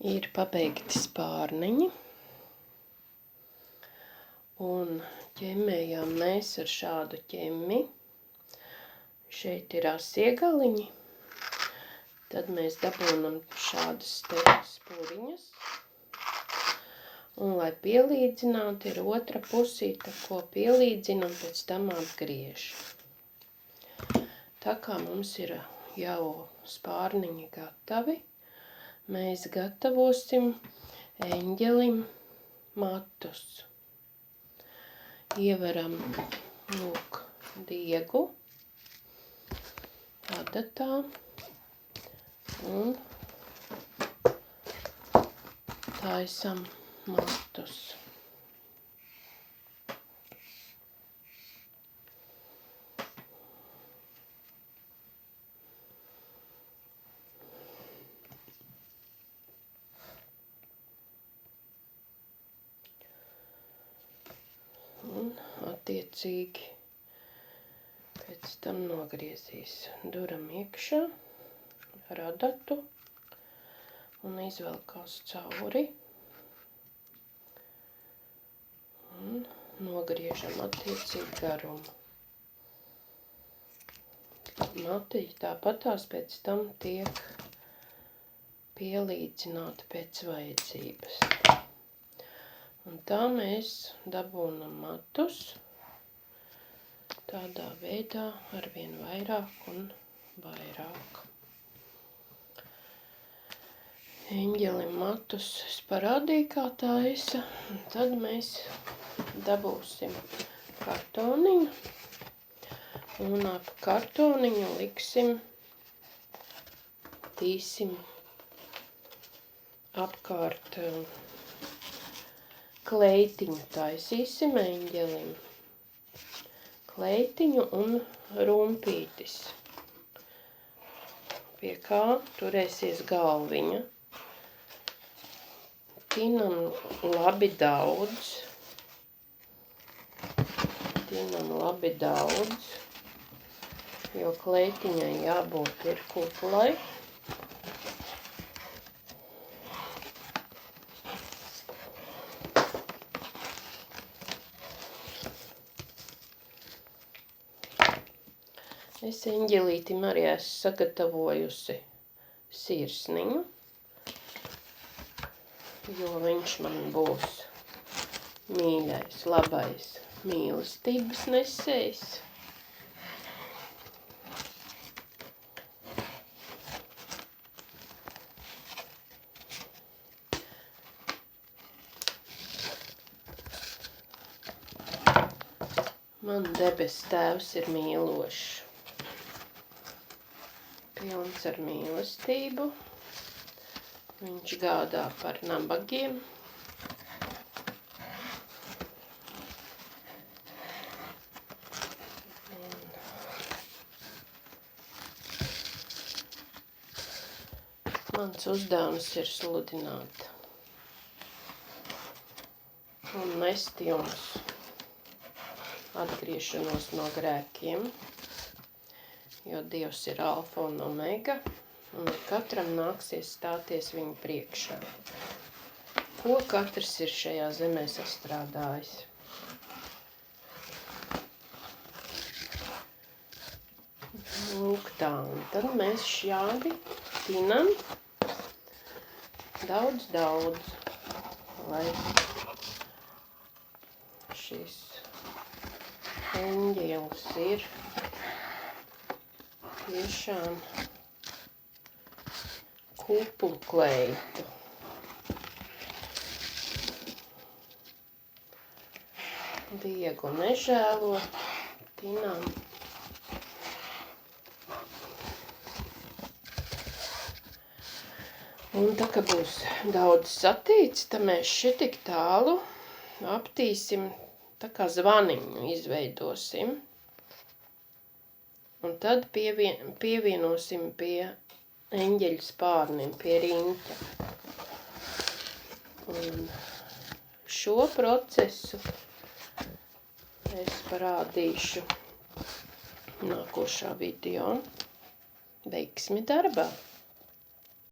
Ir pabeigti spārniņi, un ķemmējām mēs ar šādu ķemmi. Šeit ir asie galiņi, tad mēs dabūnam šādas te spuriņas, un lai pielīdzinātu ir otra pusīte, ko pielīdzinam, pēc tam apgriež. Tā kā mums ir jau spārniņi gatavi, mēs gatavosim eņģelim matus. Ieveram, lūk, diegu adatā un taisam matus. Un attiecīgi pēc tam nogriezīs duram iekšā ar adatu un izvelkās cauri un nogriežam attiecīgi garumu. Matiņi tāpatās pēc tam tiek pielīdzināti pēc vajadzības. Un tā mēs dabūnam matus tādā veidā arvien vairāk un vairāk. Eņģelim matus es parādīju, kā taisa, un tad mēs dabūsim kartoniņu un ap kartoniņu liksim, tīsim apkārt kleitiņu taisīsim eņģelim. Kleitiņu un rumpītis, pie kā turēsies galviņa. Tinam labi daudz. Jo kleitiņai jābūt ir kuplai. Es eņģelītim arī esmu sagatavojusi sirsniņu, jo viņš man būs mīļais, labais mīlestības nesējs. Man debes tēvs ir mīlošs. Pilns ar mīlestību. Viņš gādā par nabagiem. Mans uzdevums ir sludināt un nest jums atgriešanos no grēkiem. Jo Dievs ir alfa un omega, un katram nāksies stāties viņa priekšā. Ko katrs ir šajā zemē sastrādājis? Lūk tā, un tad mēs šādi tinam daudz, lai šis eņģelis ir tiešām kuplu kleitu. Diegu nežēlo, tinām. Un tā kā būs daudz satīts, tad mēs šitik tālu aptīsim, tā kā zvaniņu izveidosim. Un tad pievienosim pie eņģeļa spārnim, pie riņķa. Un šo procesu es parādīšu nākošā video. Veiksmi darbā!